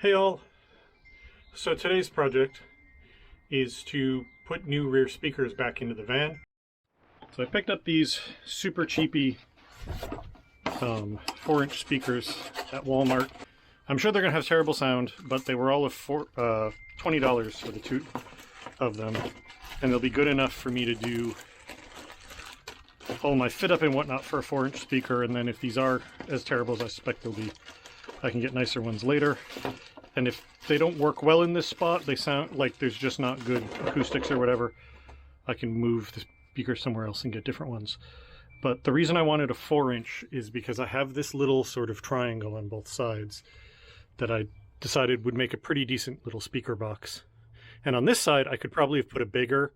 Hey all! So today's project is to put new rear speakers back into the van. So I picked up these super cheapy 4-inch speakers at Walmart. I'm sure they're going to have terrible sound, but they were all $20 for the two of them. And they'll be good enough for me to do all my fit up and whatnot for a 4-inch speaker. And then if these are as terrible as I suspect they'll be, I can get nicer ones later. And if they don't work well in this spot, they sound like there's just not good acoustics or whatever, I can move the speaker somewhere else and get different ones. But the reason I wanted a 4-inch is because I have this little sort of triangle on both sides that I decided would make a pretty decent little speaker box. And on this side, I could probably have put a bigger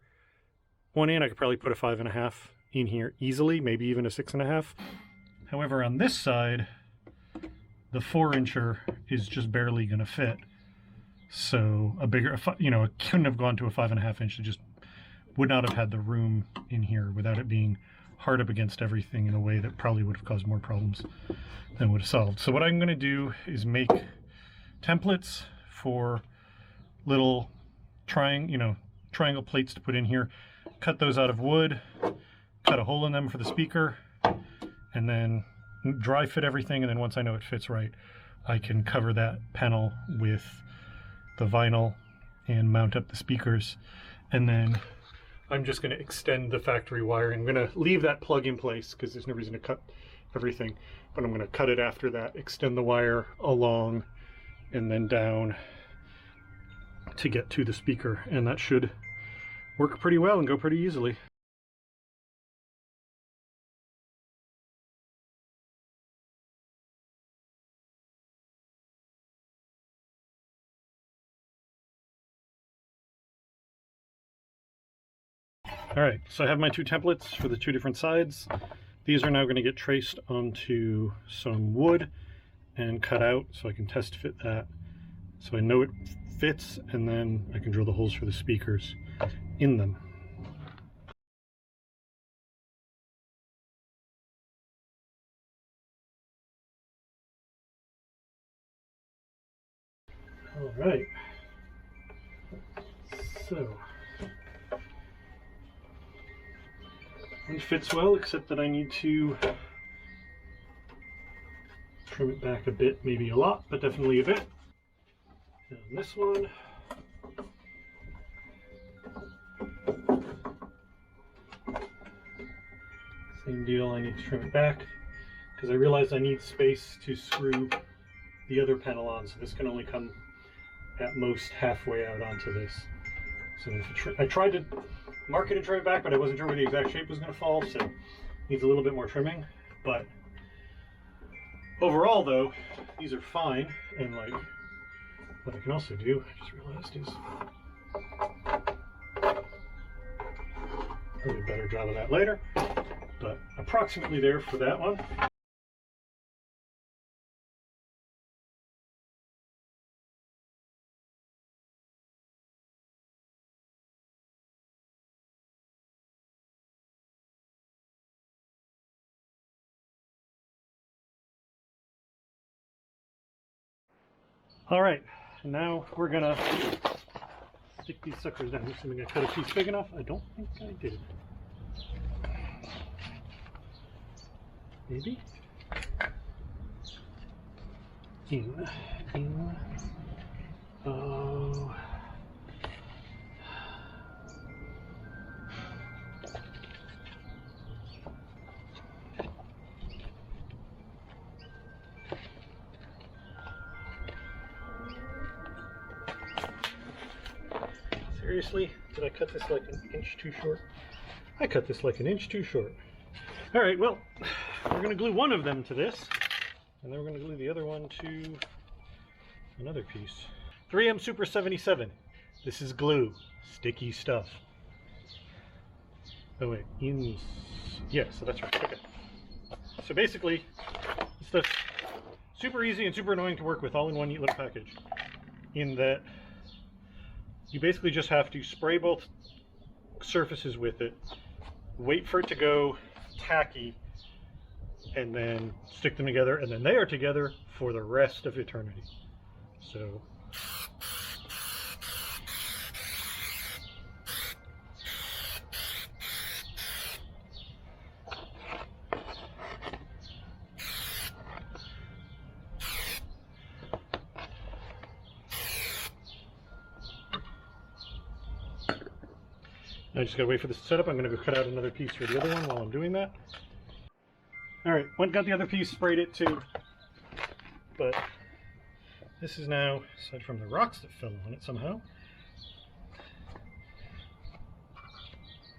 one in. I could probably put a 5.5 in here easily, maybe even a 6.5. However, on this side, the 4-incher is just barely going to fit. So a bigger, it couldn't have gone to a 5.5 inch. It just would not have had the room in here without it being hard up against everything in a way that probably would have caused more problems than would have solved. So what I'm going to do is make templates for little triangle plates to put in here, cut those out of wood, cut a hole in them for the speaker, and then dry fit everything, and then once I know it fits right, I can cover that panel with the vinyl and mount up the speakers. And then I'm just going to extend the factory wiring. I'm going to leave that plug in place because there's no reason to cut everything, but I'm going to cut it after that, extend the wire along and then down to get to the speaker, and that should work pretty well and go pretty easily. Alright, so I have my two templates for the two different sides. These are now going to get traced onto some wood and cut out so I can test fit that. So I know it fits, and then I can drill the holes for the speakers in them. Alright, so it fits well, except that I need to trim it back a bit, maybe a lot, but definitely a bit. And this one, same deal, I need to trim it back because I realized I need space to screw the other panel on, so this can only come at most halfway out onto this. So I tried to mark it and trim it back, but I wasn't sure where the exact shape was going to fall, so it needs a little bit more trimming. But overall, though, these are fine. And like, what I can also do, I just realized, is I'll do a better job of that later. But approximately there for that one. All right, now we're gonna stick these suckers down. Assuming I cut a piece big enough. I don't think I did. Maybe? In. Oh. Seriously? Did I cut this like an inch too short? I cut this like an inch too short. All right, well, we're going to glue one of them to this, and then we're going to glue the other one to another piece. 3M Super 77. This is glue. Sticky stuff. Oh wait, yeah, so that's right. Okay. So basically, this stuff's super easy and super annoying to work with, all in one neat little package. In that you basically just have to spray both surfaces with it, wait for it to go tacky, and then stick them together, and then they are together for the rest of eternity. So I just gotta wait for this to set up. I'm gonna go cut out another piece for the other one while I'm doing that. All right, went got the other piece, sprayed it too. But this is now, aside from the rocks that fell on it somehow,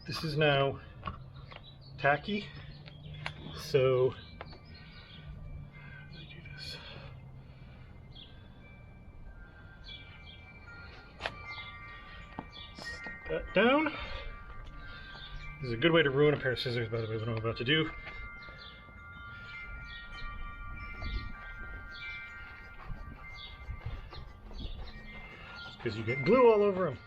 this is now tacky. So how do I do this? Stick that down. This is a good way to ruin a pair of scissors, by the way, what I'm about to do. Because you get glue all over them.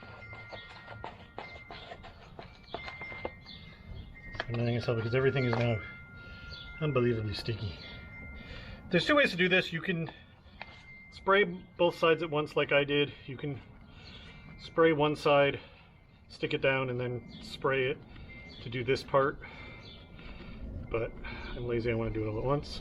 I'm annoying yourself because everything is now unbelievably sticky. There's two ways to do this. You can spray both sides at once like I did. You can spray one side, stick it down, and then spray it to do this part. But I'm lazy, I want to do it all at once.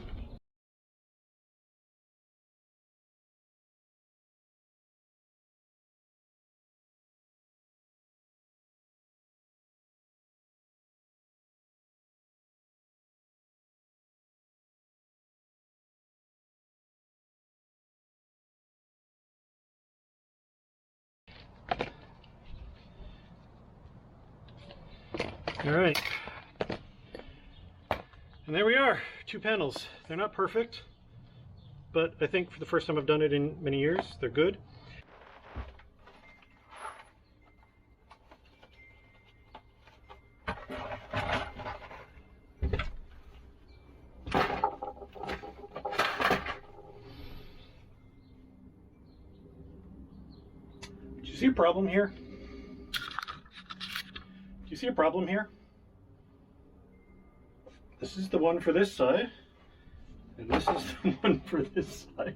All right, and there we are, 2 panels. They're not perfect, but I think for the first time I've done it in many years, they're good. Do you see a problem here? Do you see a problem here? This is the one for this side, and this is the one for this side.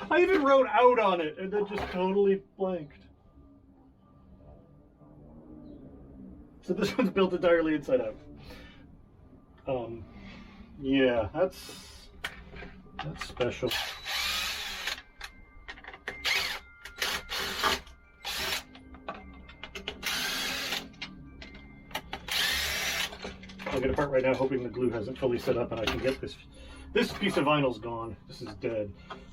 I even wrote out on it, and then just totally blanked. So this one's built entirely inside out. Yeah, that's special. I'll get apart right now, hoping the glue hasn't fully set up and I can get this. This piece of vinyl's gone. This is dead.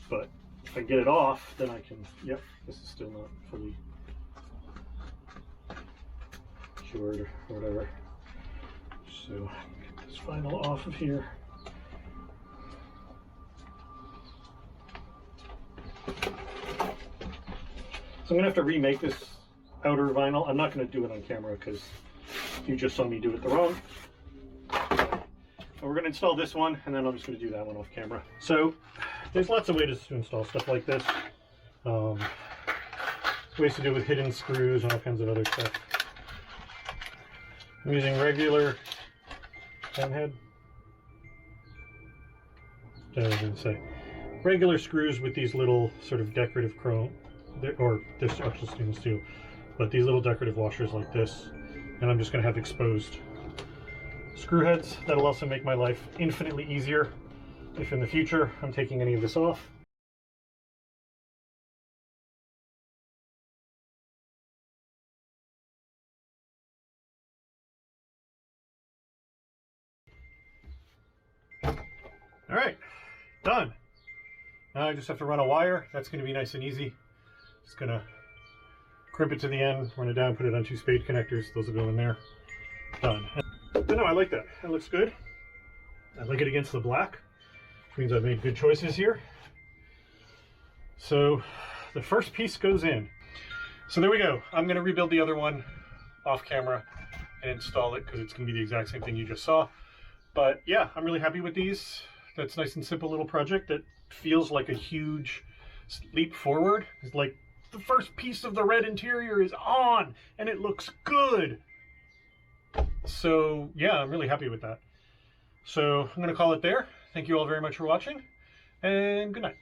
But if I get it off, then I can. Yep, this is still not fully cured or whatever. So get this vinyl off of here. So I'm gonna have to remake this outer vinyl. I'm not gonna do it on camera because you just saw me do it the wrong. We're going to install this one, and then I'm just going to do that one off camera. So there's lots of ways to install stuff like this. Ways to do it with hidden screws and all kinds of other stuff. I'm using regular pen head. I was going to say regular screws with these little sort of decorative chrome, or this actual stainless steel, but these little decorative washers like this. And I'm just going to have exposed screw heads. That'll also make my life infinitely easier if in the future I'm taking any of this off. All right, done. Now I just have to run a wire. That's going to be nice and easy. Just going to crimp it to the end, run it down, put it on 2 spade connectors. Those will go in there. Done. But no, I like that. That looks good. I like it against the black, which means I've made good choices here. So the first piece goes in. So there we go. I'm going to rebuild the other one off camera and install it because it's going to be the exact same thing you just saw. But yeah, I'm really happy with these. That's a nice and simple little project that feels like a huge leap forward. It's like the first piece of the red interior is on and it looks good. So yeah, I'm really happy with that. So I'm going to call it there. Thank you all very much for watching, and good night.